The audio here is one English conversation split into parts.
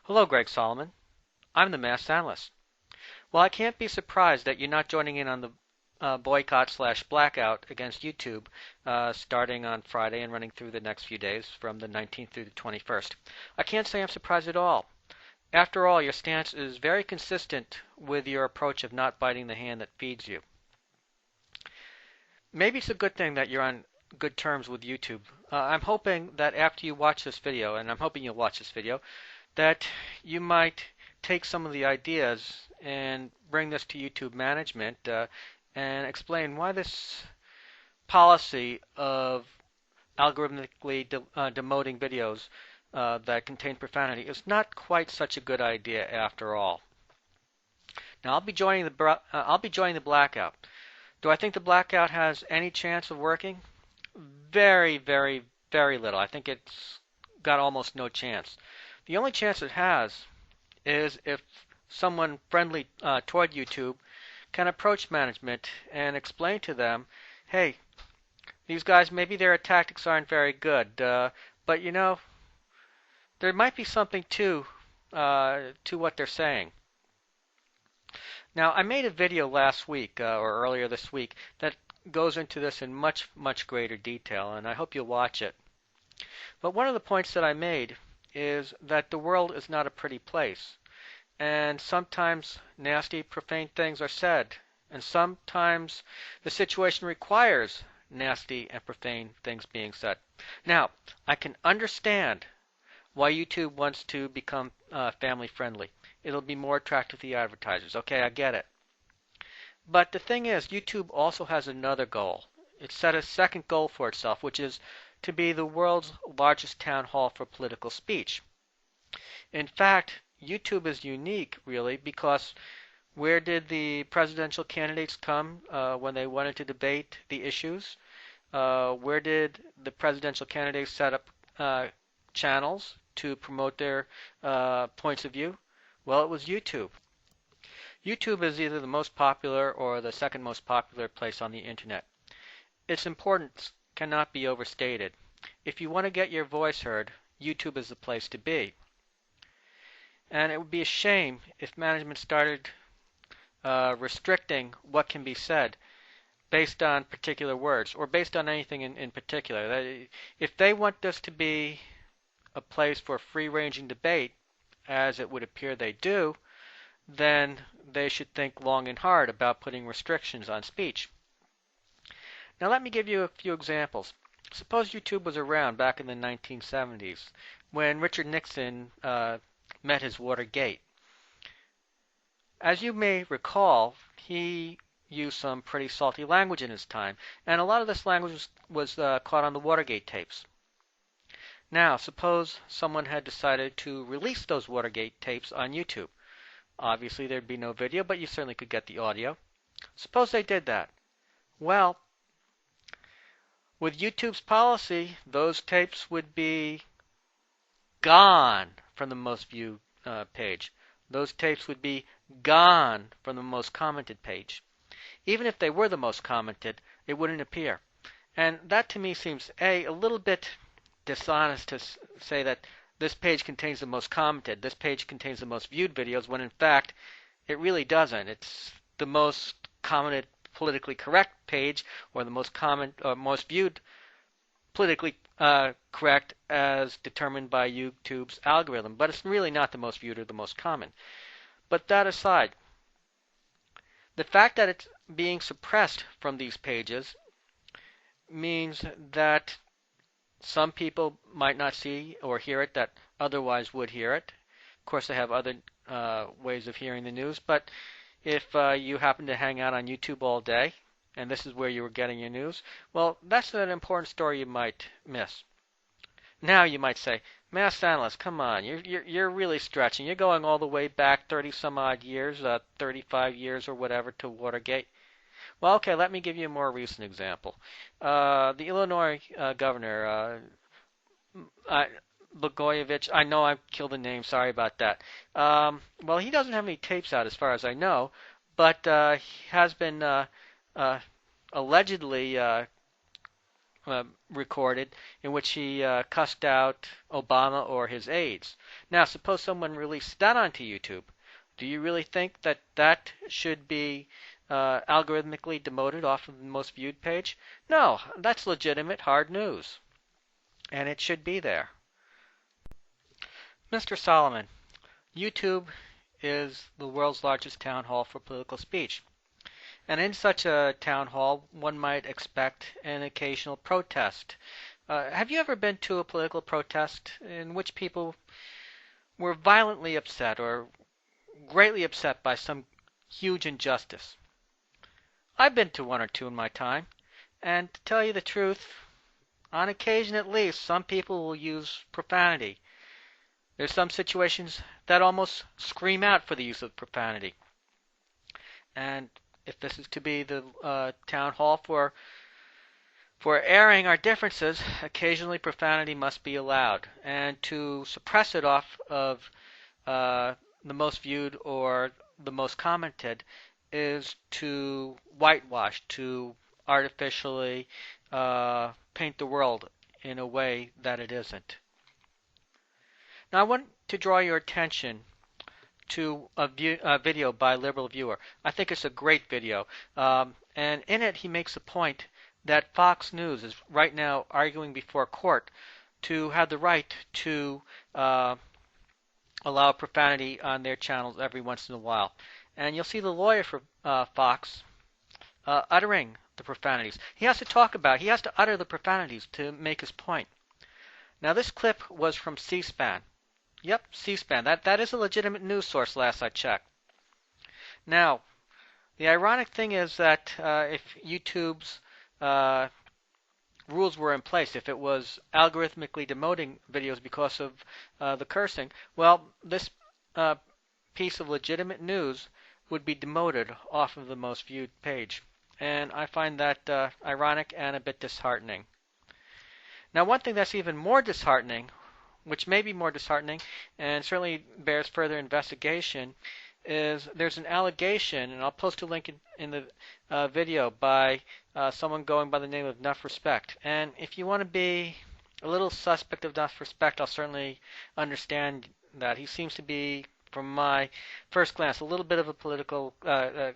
Hello, Greg Solomon. I'm the Masked Analyst. Well, I can't be surprised that you're not joining in on the boycott/blackout against YouTube starting on Friday and running through the next few days from the 19th through the 21st. I can't say I'm surprised at all. After all, your stance is very consistent with your approach of not biting the hand that feeds you. Maybe it's a good thing that you're on good terms with YouTube. I'm hoping that after you watch this video, and I'm hoping you'll watch this video, that you might take some of the ideas and bring this to YouTube management and explain why this policy of algorithmically demoting videos that contain profanity is not quite such a good idea after all. Now I'll be joining the blackout. Do I think the blackout has any chance of working? Very, very, very little. I think it's got almost no chance. The only chance it has is if someone friendly toward YouTube can approach management and explain to them, hey, these guys, maybe their tactics aren't very good, but you know, there might be something to what they're saying. Now, I made a video last week or earlier this week that goes into this in much, much greater detail, and I hope you'll watch it. But one of the points that I made is that the world is not a pretty place, and sometimes nasty, profane things are said, and sometimes the situation requires nasty and profane things being said. Now, I can understand why YouTube wants to become family friendly. It'll be more attractive to the advertisers. Okay, I get it. But the thing is, YouTube also has another goal. It set a second goal for itself, which is to be the world's largest town hall for political speech. In fact, YouTube is unique, really, because where did the presidential candidates come when they wanted to debate the issues? Where did the presidential candidates set up channels to promote their points of view? Well, it was YouTube. YouTube is either the most popular or the second most popular place on the internet. Its importance cannot be overstated. If you want to get your voice heard, YouTube is the place to be. And it would be a shame if management started restricting what can be said based on particular words or based on anything in particular. If they want this to be a place for free-ranging debate, as it would appear they do, then they should think long and hard about putting restrictions on speech. Now let me give you a few examples. Suppose YouTube was around back in the 1970s when Richard Nixon met his Watergate. As you may recall, he used some pretty salty language in his time, and a lot of this language was caught on the Watergate tapes. Now, suppose someone had decided to release those Watergate tapes on YouTube. Obviously, there'd be no video, but you certainly could get the audio. Suppose they did that. Well, with YouTube's policy, those tapes would be gone from the most viewed page. Those tapes would be gone from the most commented page. Even if they were the most commented, it wouldn't appear. And that to me seems a little bit dishonest to say that this page contains the most commented, this page contains the most viewed videos, when in fact it really doesn't. It's the most commented politically correct page, or the most viewed politically correct as determined by YouTube's algorithm, but it's really not the most viewed or the most common. But that aside, the fact that it's being suppressed from these pages means that some people might not see or hear it that otherwise would hear it. Of course, they have other ways of hearing the news, but if you happen to hang out on YouTube all day, and this is where you were getting your news, well, that's an important story you might miss. Now you might say, Masked Analyst, come on, you're really stretching. You're going all the way back 30 some odd years, 35 years or whatever to Watergate. Well, okay, let me give you a more recent example. The Illinois governor, Blagojevich, I know I killed the name, sorry about that. Well, he doesn't have any tapes out as far as I know, but he has been allegedly recorded in which he cussed out Obama or his aides. Now, suppose someone released that onto YouTube. Do you really think that that should be algorithmically demoted off of the most viewed page? No, that's legitimate hard news, and it should be there. Mr. Solomon, YouTube is the world's largest town hall for political speech. And in such a town hall, one might expect an occasional protest. Have you ever been to a political protest in which people were violently upset or greatly upset by some huge injustice? I've been to one or two in my time, and to tell you the truth, on occasion at least, some people will use profanity. There's some situations that almost scream out for the use of profanity. And if this is to be the town hall for airing our differences, occasionally profanity must be allowed. And to suppress it off of the most viewed or the most commented is to whitewash, to artificially paint the world in a way that it isn't. Now, I want to draw your attention to a video by LiberalViewer. I think it's a great video. And in it, he makes a point that Fox News is right now arguing before court to have the right to allow profanity on their channels every once in a while. And you'll see the lawyer for Fox uttering the profanities. He has to utter the profanities to make his point. Now, this clip was from C-SPAN. Yep, C-SPAN. That is a legitimate news source last I checked. Now, the ironic thing is that if YouTube's rules were in place, if it was algorithmically demoting videos because of the cursing, well, this piece of legitimate news would be demoted off of the most viewed page. And I find that ironic and a bit disheartening. Now, one thing that's even more disheartening, which may be more disheartening and certainly bears further investigation, is there's an allegation, and I'll post a link in the video, by someone going by the name of NufffRespect. And if you want to be a little suspect of NufffRespect, I'll certainly understand that. He seems to be, from my first glance, a little bit of a political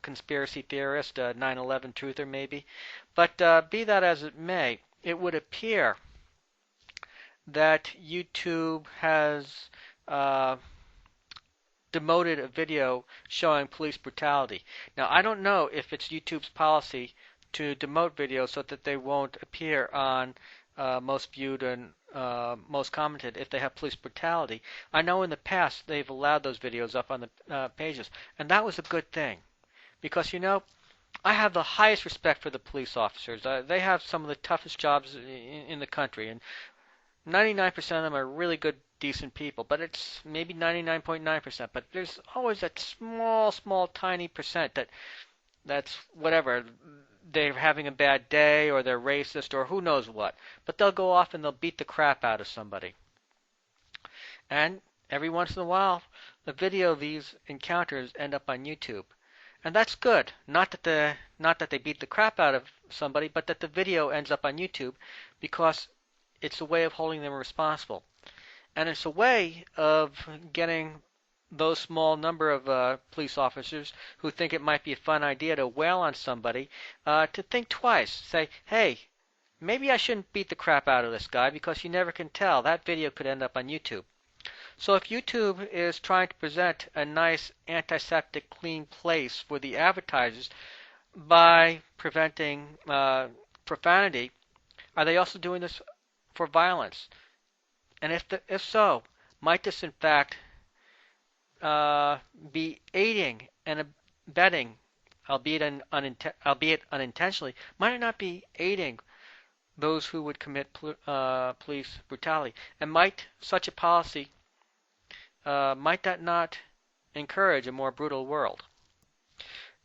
conspiracy theorist, 9/11 truther maybe. But be that as it may, it would appear that YouTube has demoted a video showing police brutality. Now, I don't know if it's YouTube's policy to demote videos so that they won't appear on most viewed and most commented if they have police brutality. I know in the past they've allowed those videos up on the pages, and that was a good thing. Because, you know, I have the highest respect for the police officers. They have some of the toughest jobs in the country, and 99% of them are really good, decent people, but it's maybe 99.9%. But there's always that small, tiny percent that's whatever. They're having a bad day, or they're racist, or who knows what. But they'll go off and they'll beat the crap out of somebody. And every once in a while, the video of these encounters end up on YouTube. And that's good. Not that they beat the crap out of somebody, but that the video ends up on YouTube, because it's a way of holding them responsible. And it's a way of getting those small number of police officers who think it might be a fun idea to wail on somebody to think twice. Say, hey, maybe I shouldn't beat the crap out of this guy, because you never can tell. That video could end up on YouTube. So if YouTube is trying to present a nice antiseptic clean place for the advertisers by preventing profanity, are they also doing this for violence? And if so, might this in fact be aiding and abetting, albeit unintentionally, might it not be aiding those who would commit police brutality? And might such a policy, might that not encourage a more brutal world?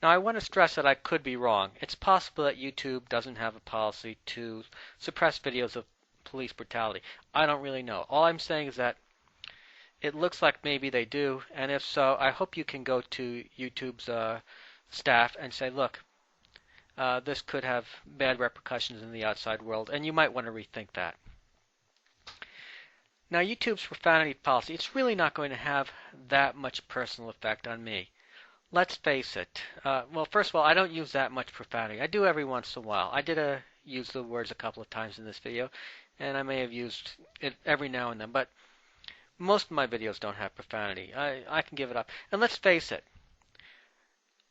Now, I want to stress that I could be wrong. It's possible that YouTube doesn't have a policy to suppress videos of police brutality. I don't really know. All I'm saying is that it looks like maybe they do, and if so, I hope you can go to YouTube's staff and say, look, this could have bad repercussions in the outside world, and you might want to rethink that. Now, YouTube's profanity policy, it's really not going to have that much personal effect on me. Let's face it. Well, first of all, I don't use that much profanity. I do every once in a while. I did use the words a couple of times in this video, and I may have used it every now and then, but most of my videos don't have profanity. I can give it up. And let's face it,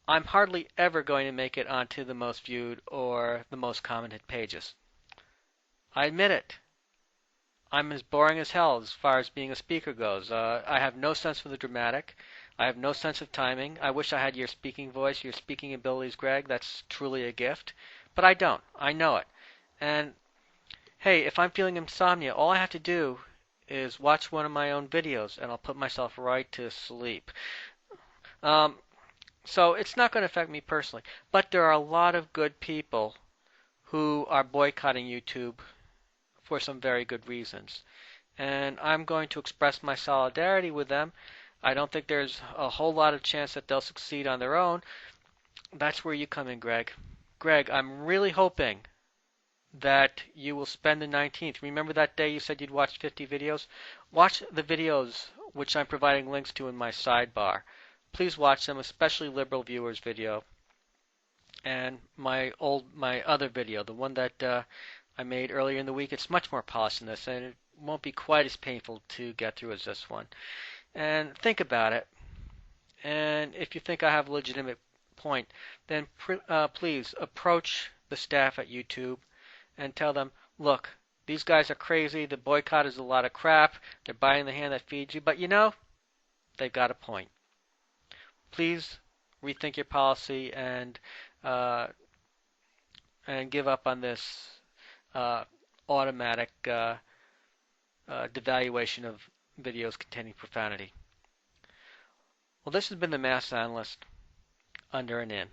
I'm hardly ever going to make it onto the most viewed or the most commented pages. I admit it. I'm as boring as hell as far as being a speaker goes. I have no sense for the dramatic. I have no sense of timing. I wish I had your speaking voice, your speaking abilities, Greg. That's truly a gift. But I don't. I know it. And hey, if I'm feeling insomnia, all I have to do is watch one of my own videos and I'll put myself right to sleep. So it's not going to affect me personally. But there are a lot of good people who are boycotting YouTube for some very good reasons. And I'm going to express my solidarity with them. I don't think there's a whole lot of chance that they'll succeed on their own. That's where you come in, Greg. Greg, I'm really hoping that you will spend the 19th. Remember that day you said you'd watch 50 videos? Watch the videos which I'm providing links to in my sidebar. Please watch them, especially LiberalViewer's video and my other video, the one that I made earlier in the week. It's much more polished than this, and it won't be quite as painful to get through as this one. And think about it. And if you think I have a legitimate point, then please approach the staff at YouTube and tell them, look, these guys are crazy. The boycott is a lot of crap. They're biting the hand that feeds you. But you know, they've got a point. Please rethink your policy and give up on this automatic devaluation of videos containing profanity. Well, this has been the Masked Analyst, under and in.